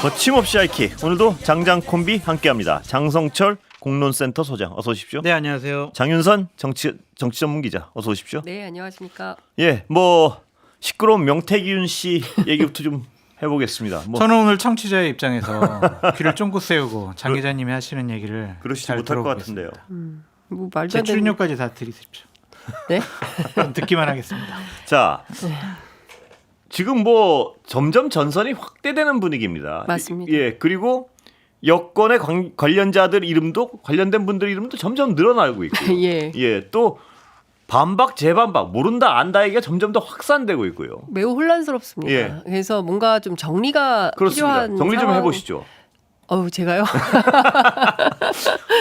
거침없이 하이킥. 오늘도 장장 콤비 함께합니다. 장성철 공론센터 소장 어서 오십시오. 네, 안녕하세요. 장윤선 정치 전문 기자 어서 오십시오. 네, 안녕하십니까. 예, 뭐 시끄러운 명태균 씨 얘기부터 좀 해보겠습니다. 뭐 저는 오늘 청취자의 입장에서 귀를 쫑긋 세우고 장 기자님이 하시는 얘기를 그러시지 잘 못할 것 들어보겠습니다. 같은데요. 뭐 말도 제 안 되는. 출연료까지 다 드리십시오. 네? 듣기만 하겠습니다. 자, 지금 뭐 점점 전선이 확대되는 분위기입니다. 맞습니다. 예, 그리고 여권의 관련자들 이름도 관련된 분들 이름도 점점 늘어나고 있고, 예. 예, 또 반박 재반박 모른다 안다 얘기가 점점 더 확산되고 있고요. 매우 혼란스럽습니다. 예. 그래서 뭔가 좀 정리가 그렇습니다. 필요한 정리 좀 상황... 해보시죠. 제가요?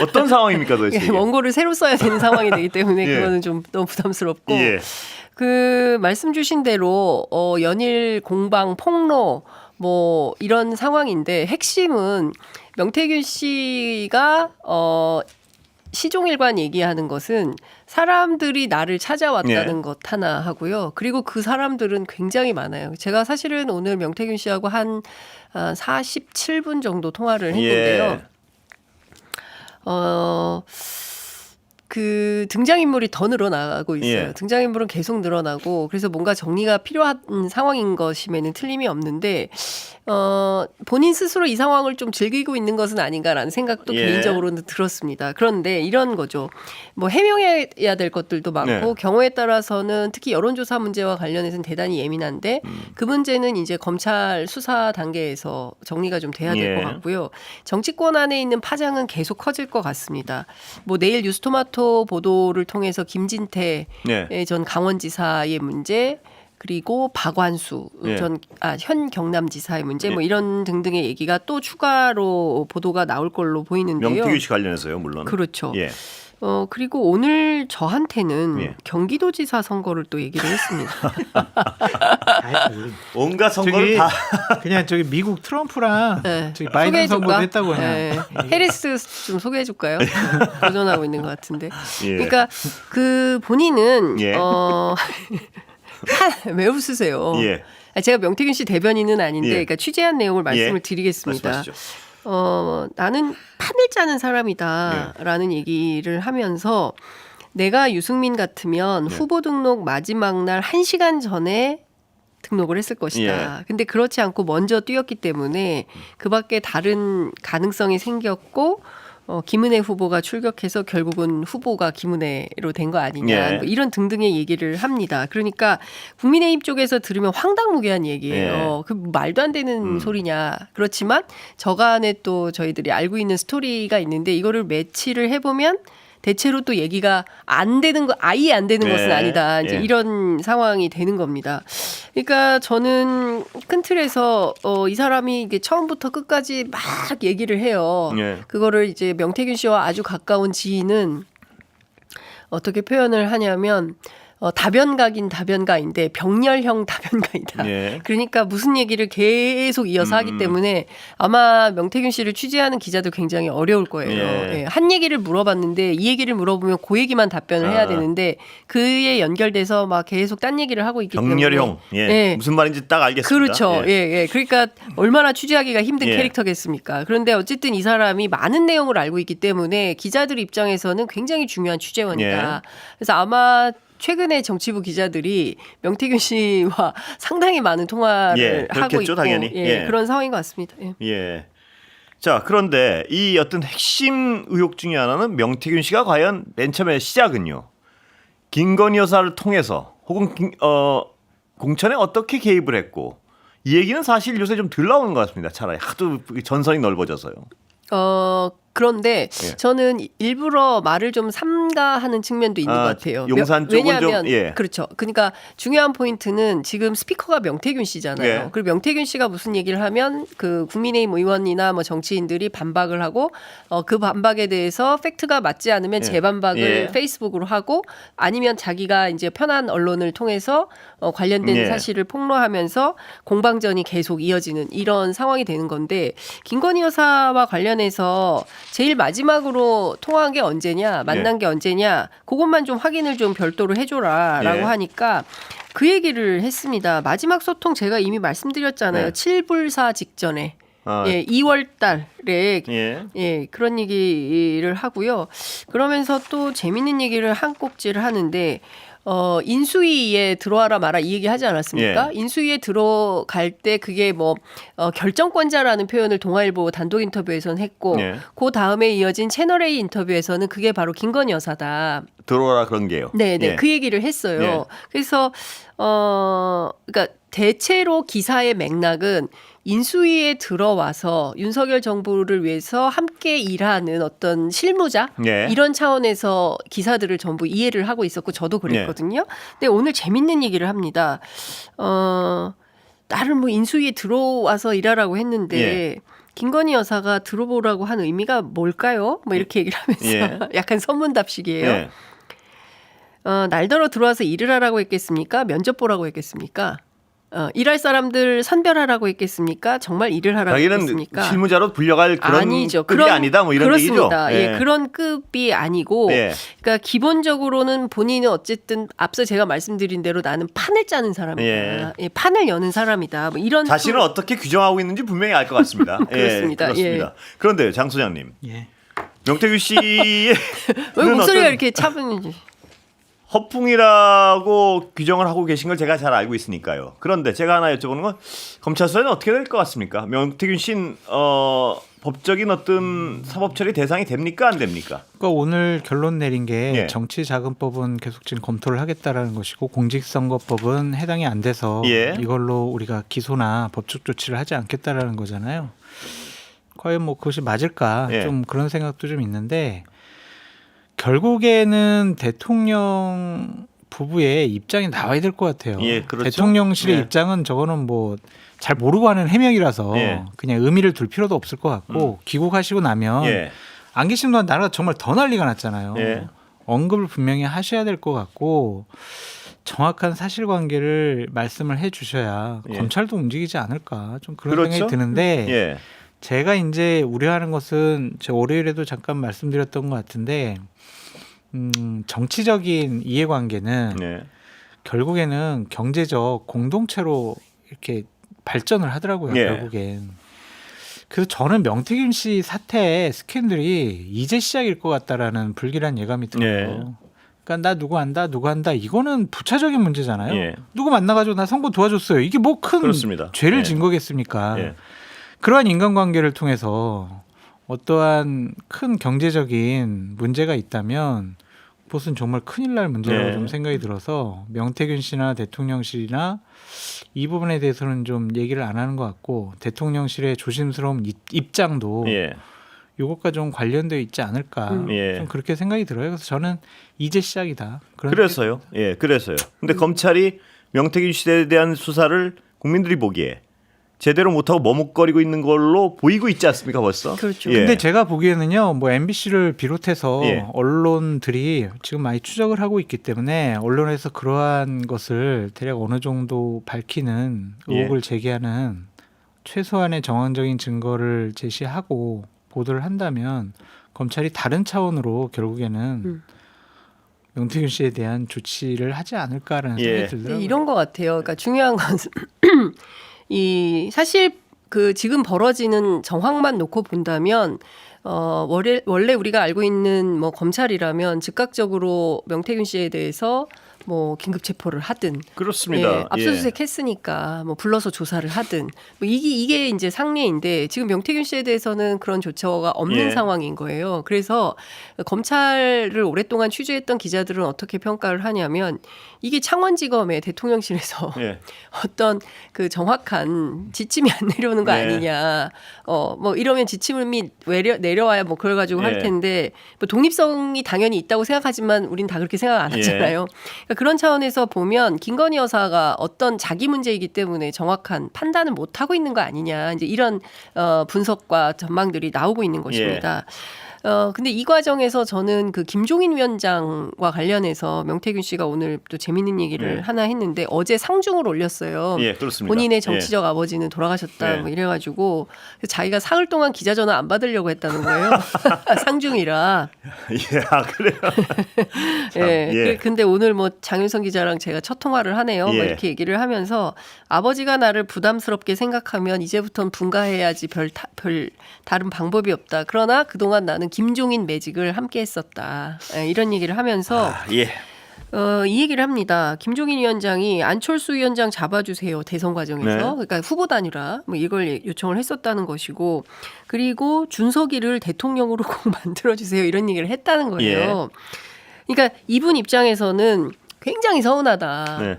어떤 상황입니까 도대체? 예, 이게? 원고를 새로 써야 되는 상황이 되기 때문에 예. 그거는 좀 너무 부담스럽고. 예. 그 말씀 주신 대로 연일 공방 폭로 뭐 이런 상황인데 핵심은 명태균 씨가 시종일관 얘기하는 것은 사람들이 나를 찾아왔다는 예. 것 하나 하고요. 그리고 그 사람들은 굉장히 많아요. 제가 사실은 오늘 명태균 씨하고 한 47분 정도 통화를 했는데요. 예. 그 등장인물이 더 늘어나고 있어요. 예. 등장인물은 계속 늘어나고 그래서 뭔가 정리가 필요한 상황인 것임에는 틀림이 없는데 본인 스스로 이 상황을 좀 즐기고 있는 것은 아닌가라는 생각도 예. 개인적으로는 들었습니다. 그런데 이런 거죠. 뭐 해명해야 될 것들도 많고 네. 경우에 따라서는 특히 여론조사 문제와 관련해서는 대단히 예민한데 그 문제는 이제 검찰 수사 단계에서 정리가 좀 돼야 될 것 예. 같고요. 정치권 안에 있는 파장은 계속 커질 것 같습니다. 뭐 내일 뉴스토마토 보도를 통해서 김진태 네. 전 강원지사의 문제 그리고 박완수 예. 현 경남지사의 문제 예. 뭐 이런 등등의 얘기가 또 추가로 보도가 나올 걸로 보이는데요. 명태균 씨 관련해서요, 물론. 그렇죠. 예. 그리고 오늘 저한테는 예. 경기도지사 선거를 또 얘기를 했습니다. 온갖 선거를 저기 다 그냥 저기 미국 트럼프랑 네. 저기 바이든 선거도 소개해줄까? 했다고 그냥. 네. 해리스 좀 소개해 줄까요? 도전하고 있는 것 같은데. 예. 그러니까 그 본인은 예. 왜 웃으세요? 예. 제가 명태균 씨 대변인은 아닌데, 예. 그러니까 취재한 내용을 말씀을 예. 드리겠습니다. 말씀하시죠. 나는 판을 짜는 사람이다라는 얘기를 하면서 내가 유승민 같으면 네. 후보 등록 마지막 날 1시간 전에 등록을 했을 것이다. 근데 그렇지 않고 먼저 뛰었기 때문에 그 밖에 다른 가능성이 생겼고 김은혜 후보가 출격해서 결국은 후보가 김은혜로 된 거 아니냐. 예. 뭐 이런 등등의 얘기를 합니다. 그러니까 국민의힘 쪽에서 들으면 황당무계한 얘기예요. 그 말도 안 되는 소리냐. 그렇지만 저간에 또 저희들이 알고 있는 스토리가 있는데 이거를 매치를 해보면 대체로 또 얘기가 안 되는 거 아예 안 되는 네. 것은 아니다. 이제 예. 이런 상황이 되는 겁니다. 그러니까 저는 큰 틀에서 이 사람이 이게 처음부터 끝까지 막 얘기를 해요. 예. 그거를 이제 명태균 씨와 아주 가까운 지인은 어떻게 표현을 하냐면 다변가긴 다변가인데 병렬형 다변가이다. 예. 그러니까 무슨 얘기를 계속 이어서 하기 때문에 아마 명태균 씨를 취재하는 기자도 굉장히 어려울 거예요. 예. 예, 한 얘기를 물어봤는데 이 얘기를 물어보면 그 얘기만 답변을 해야 되는데 그에 연결돼서 막 계속 딴 얘기를 하고 있기 병렬형. 때문에 예. 무슨 말인지 딱 알겠습니다. 그렇죠. 예. 그러니까 얼마나 취재하기가 힘든 예. 캐릭터겠습니까? 그런데 어쨌든 이 사람이 많은 내용을 알고 있기 때문에 기자들 입장에서는 굉장히 중요한 취재원이다. 그래서 아마 최근에 정치부 기자들이 명태균 씨와 상당히 많은 통화를 예, 하고 그렇겠죠, 있고 당연히. 예. 그런 상황인 것 같습니다. 예. 예. 자, 그런데 이 어떤 핵심 의혹 중에 하나는 명태균 씨가 과연 맨 처음에 시작은요. 김건희 여사를 통해서 혹은 공천에 어떻게 개입을 했고 이 얘기는 사실 요새 좀 덜 나오는 것 같습니다. 차라리 하도 전선이 넓어져서요. 그런데 예. 저는 일부러 말을 좀 삼가하는 측면도 있는 것 같아요. 용산 쪽은 왜냐하면 좀, 예. 그렇죠. 그러니까 중요한 포인트는 지금 스피커가 명태균 씨잖아요. 예. 그리고 명태균 씨가 무슨 얘기를 하면 그 국민의힘 의원이나 뭐 정치인들이 반박을 하고 그 반박에 대해서 팩트가 맞지 않으면 예. 재반박을 예. 페이스북으로 하고 아니면 자기가 이제 편한 언론을 통해서 관련된 예. 사실을 폭로하면서 공방전이 계속 이어지는 이런 상황이 되는 건데 김건희 여사와 관련해서 제일 마지막으로 통화한 게 언제냐, 만난 게 언제냐, 그것만 좀 확인을 좀 별도로 해줘라라고 예. 하니까 그 얘기를 했습니다. 마지막 소통 제가 이미 말씀드렸잖아요. 네. 7불사 직전에. 예, 2월 달에 예. 예, 그런 얘기를 하고요. 그러면서 또 재밌는 얘기를 한 꼭지를 하는데 인수위에 들어와라 마라 이 얘기 하지 않았습니까? 예. 인수위에 들어갈 때 그게 뭐 결정권자라는 표현을 동아일보 단독 인터뷰에서는 했고 예. 그 다음에 이어진 채널A 인터뷰에서는 그게 바로 김건희 여사다. 들어오라 그런 게요. 네, 예. 그 얘기를 했어요. 예. 그래서 그러니까 대체로 기사의 맥락은 인수위에 들어와서 윤석열 정부를 위해서 함께 일하는 어떤 실무자 예. 이런 차원에서 기사들을 전부 이해를 하고 있었고 저도 그랬거든요. 근데 오늘 재밌는 얘기를 합니다. 나를 뭐 인수위에 들어와서 일하라고 했는데 예. 김건희 여사가 들어보라고 한 의미가 뭘까요? 뭐 이렇게 얘기를 하면서 예. 약간 선문답식이에요. 예. 날더러 들어와서 일을 하라고 했겠습니까? 면접 보라고 했겠습니까? 일할 사람들 선별하라고 했겠습니까? 정말 일을 하라고 자기는 했겠습니까? 실무자로 불려갈 그런 아니죠. 급이 아니다 뭐 이런 그렇습니다. 얘기죠. 예, 그런 급이 아니고 예. 그러니까 기본적으로는 본인은 어쨌든 앞서 제가 말씀드린 대로 나는 판을 짜는 사람이다. 예. 예, 판을 여는 사람이다. 뭐 이런 자신을 어떻게 규정하고 있는지 분명히 알 것 같습니다. 그렇습니다. 예, 그렇습니다. 그런데 장 소장님, 예. 명태균 씨의 왜 목소리가 어떤 이렇게 차분한지. 허풍이라고 규정을 하고 계신 걸 제가 잘 알고 있으니까요. 그런데 제가 하나 여쭤보는 건 검찰 수사는 어떻게 될 것 같습니까? 명태균 씨는 법적인 어떤 사법 처리 대상이 됩니까 안 됩니까? 그러니까 오늘 결론 내린 게 예. 정치자금법은 계속 지금 검토를 하겠다라는 것이고 공직선거법은 해당이 안 돼서 예. 이걸로 우리가 기소나 법적 조치를 하지 않겠다라는 거잖아요. 과연 뭐 그것이 맞을까 예. 좀 그런 생각도 좀 있는데 결국에는 대통령 부부의 입장이 나와야 될 것 같아요. 예, 그렇죠. 대통령실의 예. 입장은 저거는 뭐 잘 모르고 하는 해명이라서 예. 그냥 의미를 둘 필요도 없을 것 같고 귀국하시고 나면 예. 안 계신 동안 나라가 정말 더 난리가 났잖아요. 예. 언급을 분명히 하셔야 될 것 같고 정확한 사실관계를 말씀을 해주셔야 예. 검찰도 움직이지 않을까 좀 그런 그렇죠. 생각이 드는데 예. 제가 이제 우려하는 것은 제가 월요일에도 잠깐 말씀드렸던 것 같은데 정치적인 이해관계는 네. 결국에는 경제적 공동체로 이렇게 발전을 하더라고요. 예. 결국엔. 그래서 저는 명태균 씨 사태 스캔들이 이제 시작일 것 같다라는 불길한 예감이 들어요. 예. 그러니까 나 누구 안다 누구 한다 이거는 부차적인 문제잖아요. 예. 누구 만나가지고 나 선거 도와줬어요. 이게 뭐 큰 그렇습니다. 죄를 예. 진 거겠습니까? 예. 그러한 인간관계를 통해서 어떠한 큰 경제적인 문제가 있다면 그것은 정말 큰일 날 문제라고 네. 좀 생각이 들어서 명태균 씨나 대통령실이나 이 부분에 대해서는 좀 얘기를 안 하는 것 같고 대통령실의 조심스러운 입장도 예. 이것과 좀 관련되어 있지 않을까 예. 좀 그렇게 생각이 들어요. 그래서 저는 이제 시작이다. 그런 그래서요. 예, 그래서요. 근데 검찰이 명태균 씨에 대한 수사를 국민들이 보기에 제대로 못하고 머뭇거리고 있는 걸로 보이고 있지 않습니까 벌써? 그렇죠. 예. 근데 제가 보기에는요, 뭐 MBC를 비롯해서 예. 언론들이 지금 많이 추적을 하고 있기 때문에 언론에서 그러한 것을 대략 어느 정도 밝히는 의혹을 제기하는 최소한의 정황적인 증거를 제시하고 보도를 한다면 검찰이 다른 차원으로 결국에는 명태균 씨에 대한 조치를 하지 않을까라는 예. 생각이 들더라고요. 이런 것 같아요. 그러니까 중요한 것은 이 사실 그 지금 벌어지는 정황만 놓고 본다면 원래 우리가 알고 있는 뭐 검찰이라면 즉각적으로 명태균 씨에 대해서 뭐 긴급 체포를 하든 그렇습니다. 예, 압수수색 했으니까 뭐 불러서 조사를 하든 뭐 이게 이제 상례인데 지금 명태균 씨에 대해서는 그런 조처가 없는 예. 상황인 거예요. 그래서 검찰을 오랫동안 취재했던 기자들은 어떻게 평가를 하냐면 이게 창원지검의 대통령실에서 예. 어떤 그 정확한 지침이 안 내려오는 거 네. 아니냐. 뭐 이러면 지침이 내려와야 뭐 그걸 가지고 할 예. 텐데 뭐 독립성이 당연히 있다고 생각하지만 우린 다 그렇게 생각 안 하잖아요. 그러니까 그런 차원에서 보면 김건희 여사가 어떤 자기 문제이기 때문에 정확한 판단을 못 하고 있는 거 아니냐. 이제 이런 분석과 전망들이 나오고 있는 것입니다. 근데 이 과정에서 저는 그 김종인 위원장과 관련해서 명태균 씨가 오늘 또 재밌는 얘기를 예. 하나 했는데 어제 상중을 올렸어요. 예, 그렇습니다. 본인의 정치적 아버지는 돌아가셨다 예. 뭐 이래가지고 자기가 사흘 동안 기자 전화 안 받으려고 했다는 거예요. 상중이라. 예, 아, 그래요. 참, 예. 예. 근데 오늘 뭐 장윤성 기자랑 제가 첫 통화를 하네요. 뭐 예. 이렇게 얘기를 하면서 아버지가 나를 부담스럽게 생각하면 이제부터는 분가해야지 별 다른 방법이 없다. 그러나 그동안 나는 김종인 매직을 함께 했었다. 예, 이런 얘기를 하면서 예. 이 얘기를 합니다. 김종인 위원장이 안철수 위원장 잡아주세요. 대선 과정에서. 네. 그러니까 후보 단일화 뭐 이걸 요청을 했었다는 것이고 그리고 준석이를 대통령으로 꼭 만들어주세요. 이런 얘기를 했다는 거예요. 그러니까 이분 입장에서는 굉장히 서운하다. 네.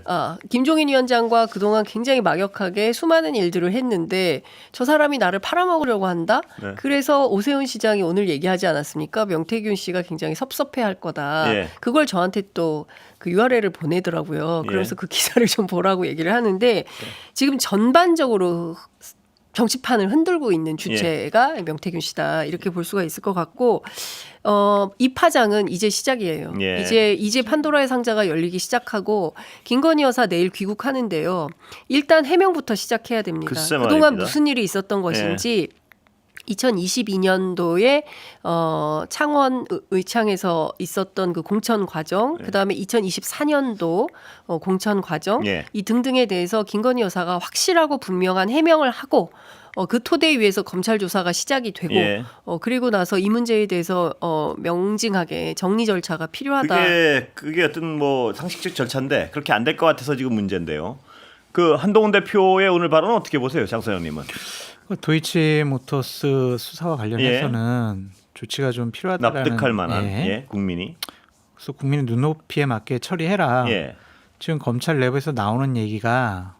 김종인 위원장과 그동안 굉장히 막역하게 수많은 일들을 했는데 저 사람이 나를 팔아먹으려고 한다. 네. 그래서 오세훈 시장이 오늘 얘기하지 않았습니까? 명태균 씨가 굉장히 섭섭해할 거다. 예. 그걸 저한테 또 그 URL을 보내더라고요. 그래서 예. 그 기사를 좀 보라고 얘기를 하는데 지금 전반적으로 정치판을 흔들고 있는 주체가 명태균 씨다 이렇게 볼 수가 있을 것 같고 이 파장은 이제 시작이에요. 예. 이제 판도라의 상자가 열리기 시작하고 김건희 여사 내일 귀국하는데요. 일단 해명부터 시작해야 됩니다. 글쎄 그동안 말입니다. 무슨 일이 있었던 것인지 2022년도에 창원 의창에서 있었던 그 공천 과정, 그다음에 2024년도 공천 과정 예. 이 등등에 대해서 김건희 여사가 확실하고 분명한 해명을 하고 그 토대 위에서 검찰 조사가 시작이 되고 예. 그리고 나서 이 문제에 대해서 명징하게 정리 절차가 필요하다. 그게 어떤 뭐 상식적 절차인데 그렇게 안 될 것 같아서 지금 문제인데요. 그 한동훈 대표의 오늘 발언은 어떻게 보세요, 장 소장님은? 도이치모터스 수사와 관련해서는 조치가 좀 필요하다라는 납득할 만한 예. 예, 국민이. 그래서 국민의 눈높이에 맞게 처리해라. 예. 지금 검찰 내부에서 나오는 얘기가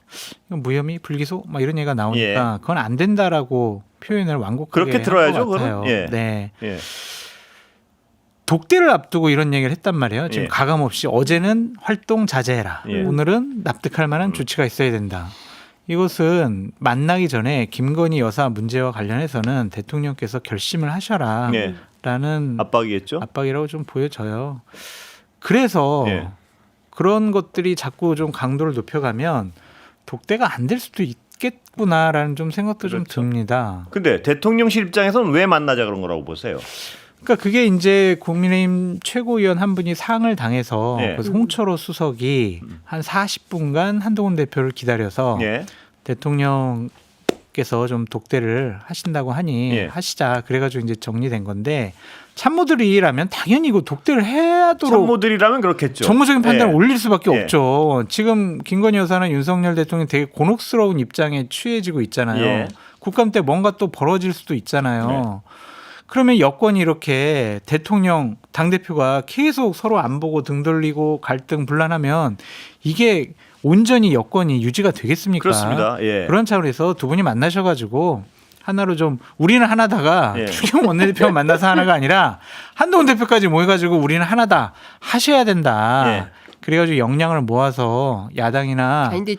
이건 무혐의 불기소 막 이런 얘기가 나오니까 그건 안 된다라고 표현을 완곡하게 그렇게 한 들어야죠, 것 같아요. 그거는. 예. 네. 예. 독대를 앞두고 이런 얘기를 했단 말이에요. 지금 예. 가감 없이 어제는 활동 자제해라. 예. 오늘은 납득할 만한 조치가 있어야 된다. 이것은 만나기 전에 김건희 여사 문제와 관련해서는 대통령께서 결심을 하셔라. 예. 라는 압박이겠죠? 압박이라고 좀 보여져요. 그래서 예. 그런 것들이 자꾸 좀 강도를 높여가면 독대가 안 될 수도 있겠구나라는 좀 생각도 좀 그렇죠. 듭니다. 근데 대통령실 입장에서는 왜 만나자 그런 거라고 보세요? 그러니까 그게 이제 국민의힘 최고위원 한 분이 상을 당해서 예. 그래서 홍철호 수석이 한 40분간 한동훈 대표를 기다려서 예. 대통령께서 좀 독대를 하신다고 하니 예. 하시자 그래가지고 이제 정리된 건데 참모들이라면 당연히 이거 독대를 해야도록 참모들이라면 그렇겠죠. 정무적인 판단을 예. 올릴 수밖에 예. 없죠. 지금 김건희 여사는 윤석열 대통령이 되게 곤혹스러운 입장에 취해지고 있잖아요. 예. 국감 때 뭔가 또 벌어질 수도 있잖아요. 그러면 여권이 이렇게 대통령 당대표가 계속 서로 안 보고 등 돌리고 갈등 분란하면 이게 온전히 여권이 유지가 되겠습니까? 그렇습니다. 예. 그런 차원에서 두 분이 만나셔가지고 하나로 좀 우리는 하나다가 예. 추경 원내대표만 만나서 하나가 아니라 한동훈 대표까지 모여가지고 우리는 하나다 하셔야 된다. 예. 그래가지고 역량을 모아서 야당이나 아니 근데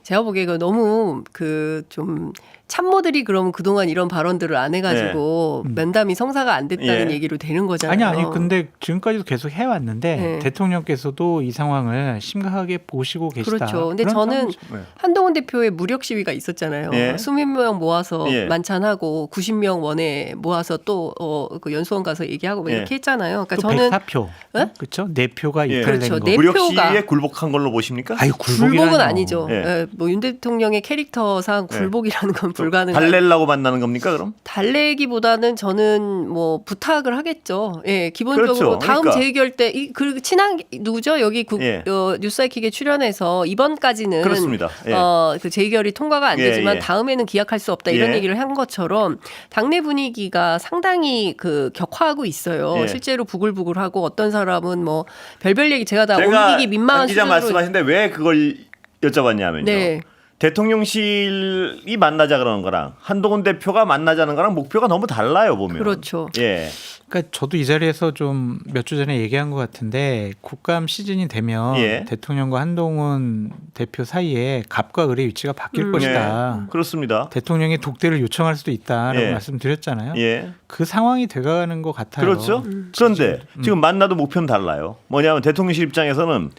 제가 보기에 그 너무 그 좀 참모들이 그러면 그동안 이런 발언들을 안 해가지고 면담이 성사가 안 됐다는 예. 얘기로 되는 거잖아요. 아니 근데 지금까지도 계속 해왔는데 네. 대통령께서도 이 상황을 심각하게 보시고 계시다. 그렇죠. 근데 그런 저는 상황이죠. 네. 한동훈 대표의 무력 시위가 있었잖아요. 예. 수백 명 모아서 예. 만찬하고 90명 원에 모아서 또 그 연수원 가서 얘기하고 뭐 예. 이렇게 했잖아요. 그러니까 또 저는 104표. 예? 그렇죠? 4표가 예. 이탈된 그렇죠. 거. 네 무력 표가- 시위에 굴복한 걸로 보십니까? 아유, 굴복은 아니죠. 예. 뭐 윤 대통령의 캐릭터상 예. 굴복이라는 건 불가능한. 달래려고 만나는 겁니까 그럼? 달래기보다는 저는 뭐 부탁을 하겠죠. 예, 기본적으로 그렇죠. 다음 그러니까. 재의결 때 그 친한 누구죠? 여기 예. 뉴스사이킥에 출연해서 이번까지는 그렇습니다. 예. 그 재의결이 통과가 안 되지만 예. 다음에는 기약할 수 없다 이런 예. 얘기를 한 것처럼 당내 분위기가 상당히 그 격화하고 있어요. 예. 실제로 부글부글하고 어떤 사람은 뭐 별별 얘기 제가 다 제가 옮기기 민망한 한 기자 수준으로 말씀하시는데 왜 그걸 여쭤봤냐면요. 네. 대통령실이 만나자 그러는 거랑 한동훈 대표가 만나자는 거랑 목표가 너무 달라요 보면. 그렇죠. 예. 그러니까 저도 이 자리에서 좀 몇 주 전에 얘기한 것 같은데 국감 시즌이 되면 예. 대통령과 한동훈 대표 사이에 갑과 을의 위치가 바뀔 것이다. 그렇습니다. 대통령이 독대를 요청할 수도 있다라고 예. 말씀드렸잖아요. 예. 그 상황이 돼가는 것 같아요. 그렇죠. 그런데 지금 만나도 목표는 달라요. 뭐냐면 대통령실 입장에서는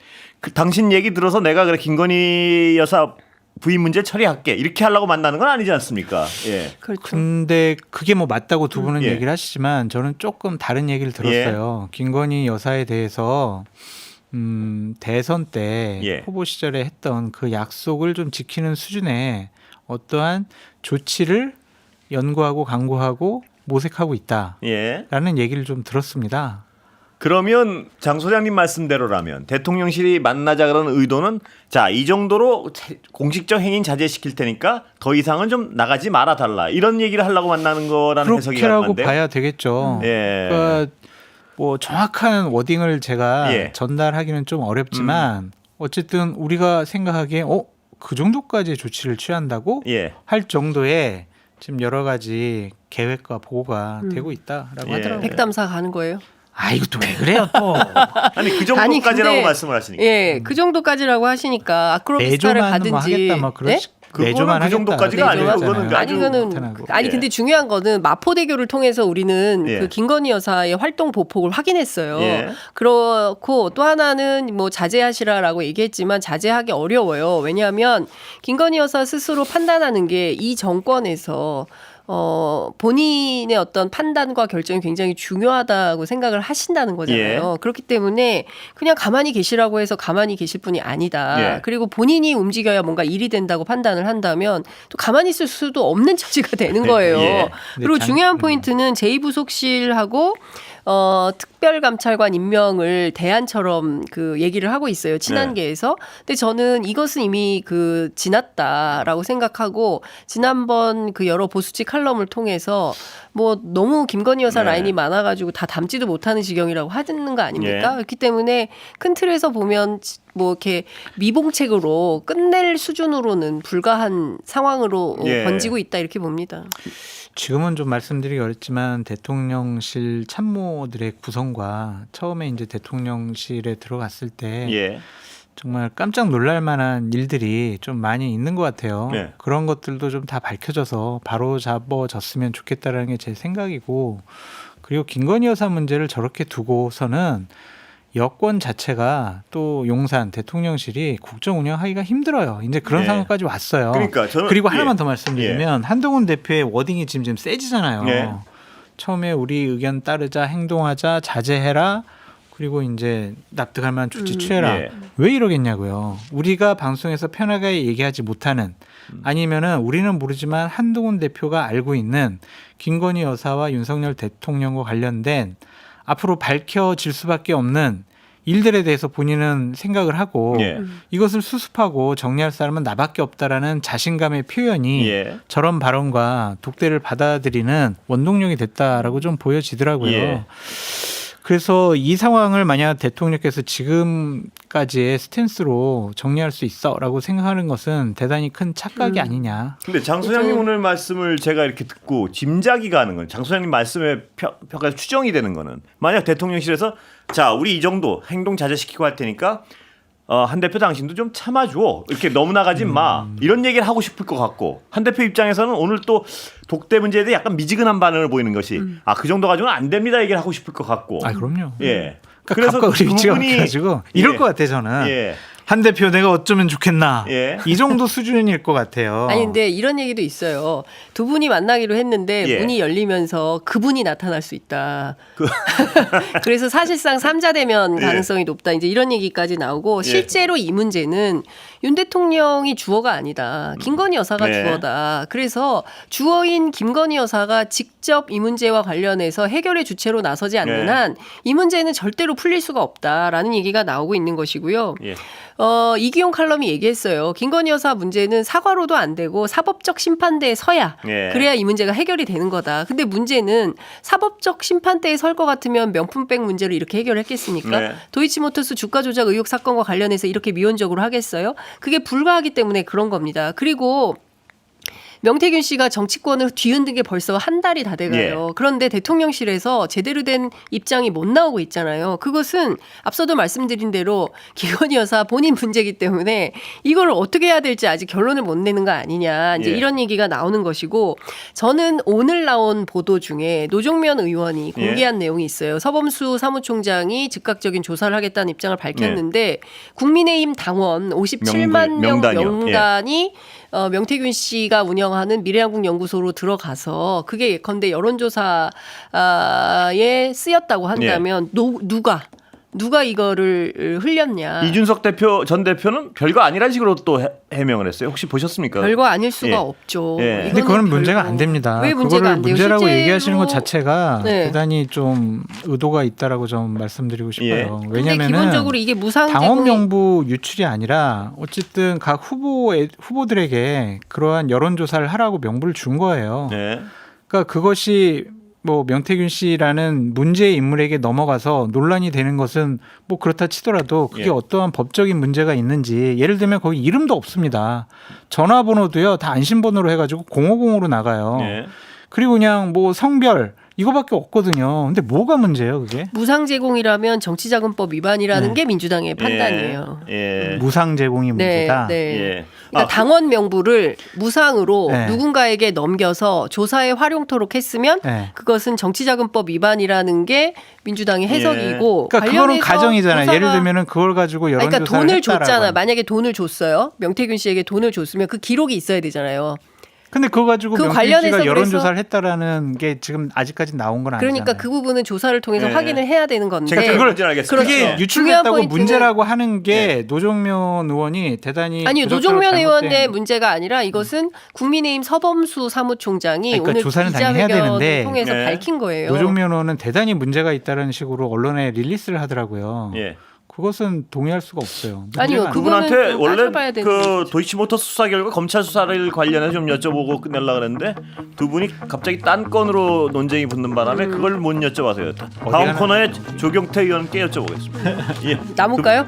당신 얘기 들어서 내가 그래 김건희 여사 부인 문제 처리할게 이렇게 하려고 만나는 건 아니지 않습니까? 예. 그렇죠. 근데 그게 뭐 맞다고 두 분은 예. 얘기를 하시지만 저는 조금 다른 얘기를 들었어요. 김건희 여사에 대해서 대선 때 예. 후보 시절에 했던 그 약속을 좀 지키는 수준의 어떠한 조치를 연구하고 강구하고 모색하고 있다라는 예. 얘기를 좀 들었습니다. 그러면 장 소장님 말씀대로라면 대통령실이 만나자 그러는 의도는 자, 이 정도로 공식적 행인 자제시킬 테니까 더 이상은 좀 나가지 말아 달라. 이런 얘기를 하려고 만나는 거라는 해석이 그렇게라고 가능한데요. 봐야 되겠죠. 예. 그러니까 뭐 정확한 워딩을 제가 예. 전달하기는 좀 어렵지만 어쨌든 우리가 생각하기에 그 정도까지 조치를 취한다고 예. 할 정도의 지금 여러 가지 계획과 보고가 되고 있다라고 예. 하더라고요. 백담사 가는 거예요. 아 이것도 왜 그래요 또. 아니 그 정도까지라고 근데, 말씀을 하시니까. 예, 그 정도까지라고 하시니까 아크로비스타를 내조만 뭐 가든지. 하겠다 막 그런 네? 내조만 그 정도까지가 하겠다. 아니고 그거는 아니 아주 이거는 못하고. 아니 예. 근데 중요한 거는 마포대교를 통해서 우리는 예. 그 김건희 여사의 활동 보폭을 확인했어요. 예. 그렇고 또 하나는 뭐 자제하시라라고 얘기했지만 자제하기 어려워요. 왜냐하면 김건희 여사 스스로 판단하는 게 이 정권에서 본인의 어떤 판단과 결정이 굉장히 중요하다고 생각을 하신다는 거잖아요. 그렇기 때문에 그냥 가만히 계시라고 해서 가만히 계실 분이 아니다. 예. 그리고 본인이 움직여야 뭔가 일이 된다고 판단을 한다면 또 가만히 있을 수도 없는 처지가 되는 거예요. 예. 그리고 중요한 포인트는 제2부속실하고 특별감찰관 임명을 대안처럼 그 얘기를 하고 있어요. 친한계에서. 근데 저는 이것은 이미 그 지났다라고 생각하고 지난번 그 여러 보수지 칼럼을 통해서 뭐 너무 김건희 여사 네. 라인이 많아가지고 다 담지도 못하는 지경이라고 하는 거 아닙니까? 예. 그렇기 때문에 큰 틀에서 보면 뭐 이렇게 미봉책으로 끝낼 수준으로는 불가한 상황으로 예. 번지고 있다 이렇게 봅니다. 지금은 좀 말씀드리기 어렵지만 대통령실 참모들의 구성과 처음에 이제 대통령실에 들어갔을 때 예. 정말 깜짝 놀랄 만한 일들이 좀 많이 있는 것 같아요. 네. 그런 것들도 좀 다 밝혀져서 바로 잡아졌으면 좋겠다라는 게 제 생각이고, 그리고 김건희 여사 문제를 저렇게 두고서는 여권 자체가 또 용산 대통령실이 국정 운영하기가 힘들어요. 이제 그런 네. 상황까지 왔어요. 그러니까 저는 그리고 예. 하나만 더 말씀드리면 한동훈 대표의 워딩이 지금 세지잖아요. 예. 처음에 우리 의견 따르자, 행동하자, 자제해라. 그리고 이제 납득할 만한 조치 취해라. 예. 왜 이러겠냐고요. 우리가 방송에서 편하게 얘기하지 못하는, 아니면은 우리는 모르지만 한동훈 대표가 알고 있는 김건희 여사와 윤석열 대통령과 관련된 앞으로 밝혀질 수밖에 없는 일들에 대해서 본인은 생각을 하고 예. 이것을 수습하고 정리할 사람은 나밖에 없다라는 자신감의 표현이 예. 저런 발언과 독대를 받아들이는 원동력이 됐다라고 좀 보여지더라고요. 예. 그래서 이 상황을 만약 대통령께서 지금까지의 스탠스로 정리할 수 있어라고 생각하는 것은 대단히 큰 착각이 아니냐. 근데 장 소장님 오늘 말씀을 제가 이렇게 듣고 짐작이 가는 건, 장 소장님 말씀에 평가에서 추정이 되는 거는, 만약 대통령실에서 자 우리 이 정도 행동 자제시키고 할 테니까 한 대표 당신도 좀 참아줘, 이렇게 너무 나가지 마, 이런 얘기를 하고 싶을 것 같고, 한 대표 입장에서는 오늘 또 독대 문제에 대해 약간 미지근한 반응을 보이는 것이 그 정도 가지고는 안 됩니다 얘기를 하고 싶을 것 같고. 아 그럼요. 예. 그러니까 갑과 을의 위치가 부분이- 바뀌어가지고 이럴 예. 것 같아 저는. 예. 한 대표 내가 어쩌면 좋겠나. 예. 이 정도 수준일 것 같아요. 아니 근데 이런 얘기도 있어요. 두 분이 만나기로 했는데 예. 문이 열리면서 그분이 나타날 수 있다. 그래서 사실상 3자 대면 예. 가능성이 높다. 이제 이런 얘기까지 나오고 실제로 이 문제는 윤 대통령이 주어가 아니다. 김건희 여사가 네. 주어다. 그래서 주어인 김건희 여사가 직접 이 문제와 관련해서 해결의 주체로 나서지 않는 네. 한 이 문제는 절대로 풀릴 수가 없다라는 얘기가 나오고 있는 것이고요. 예. 이기용 칼럼이 얘기했어요. 김건희 여사 문제는 사과로도 안 되고 사법적 심판대에 서야 예. 그래야 이 문제가 해결이 되는 거다. 근데 문제는 사법적 심판대에 설 것 같으면 명품백 문제를 이렇게 해결했겠습니까? 네. 도이치모터스 주가 조작 의혹 사건과 관련해서 이렇게 미온적으로 하겠어요? 그게 불가하기 때문에 그런 겁니다. 그리고 명태균 씨가 정치권을 뒤흔든 게 벌써 한 달이 다 돼가요. 그런데 대통령실에서 제대로 된 입장이 못 나오고 있잖아요. 그것은 앞서도 말씀드린 대로 김건희 여사 본인 문제이기 때문에 이걸 어떻게 해야 될지 아직 결론을 못 내는 거 아니냐. 이제 이런 얘기가 나오는 것이고 저는 오늘 나온 보도 중에 노종면 의원이 공개한 내용이 있어요. 서범수 사무총장이 즉각적인 조사를 하겠다는 입장을 밝혔는데 국민의힘 당원 57만 명 명단이 명태균 씨가 운영하는 미래한국연구소로 들어가서 그게 예컨대 여론조사에 쓰였다고 한다면 누가 이거를 흘렸냐. 이준석 전 대표는 별거 아니란 식으로 또 해명을 했어요. 혹시 보셨습니까? 별거 아닐 수가 없죠. 근데 그건 문제가 안 됩니다. 왜 문제가 안 돼요? 문제라고 실제로... 얘기하시는 것 자체가 대단히 좀 의도가 있다라고 좀 말씀드리고 싶어요. 왜냐하면 기본적으로 이게 무상 당원 명부 유출이 아니라 어쨌든 각 후보들에게 그러한 여론조사를 하라고 명부를 준 거예요. 그러니까 그것이 뭐 명태균 씨라는 문제의 인물에게 넘어가서 논란이 되는 것은 뭐 그렇다 치더라도 그게 어떠한 법적인 문제가 있는지 예를 들면 거기 이름도 없습니다. 전화번호도요 다 안심번호로 해가지고 050으로 나가요. 그리고 그냥 뭐 성별 이거밖에 없거든요. 근데 뭐가 문제예요, 그게? 무상 제공이라면 정치자금법 위반이라는 게 민주당의 판단이에요. 무상 제공이 문제다. 그러니까 당원 명부를 무상으로 누군가에게 넘겨서 조사에 활용토록 했으면 그것은 정치자금법 위반이라는 게 민주당의 해석이고. 그러니까 그거는 가정이잖아요. 예를 들면은 그걸 가지고 여론조사를 그러니까 돈을 했다라고. 줬잖아. 만약에 돈을 줬어요. 명태균 씨에게 돈을 줬으면 그 기록이 있어야 되잖아요. 근데 그거 가지고 명태균 씨가 여론조사를 했다라는 게 지금 아직까지 나온 건 아니잖아요. 그러니까 그 부분은 조사를 통해서 확인을 해야 되는 건데. 제가 그걸 알겠습니다. 그게 유출됐다고 문제라고 하는 게 노종면 의원이 대단히 아니요. 노종면 의원의 문제가 아니라 이것은 국민의힘 서범수 사무총장이 그러니까 오늘 조사는 당연히 해야 되는데 통해서 밝힌 거예요. 노종면 의원은 대단히 문제가 있다는 식으로 언론에 릴리스를 하더라고요. 그것은 동의할 수가 없어요. 아니요, 그분한테 원래 그 도이치모터스 수사 결과 검찰 수사를 관련해 좀 여쭤보고 끝내려고 그랬는데 두 분이 갑자기 딴 건으로 논쟁이 붙는 바람에 그걸 못 여쭤봐서요. 다음 코너에 조경태 의원께 여쭤보겠습니다. 남을까요?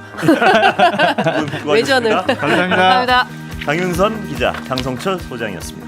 외전을. 감사합니다. 감사합니다. 강윤선 기자, 장성철 소장이었습니다.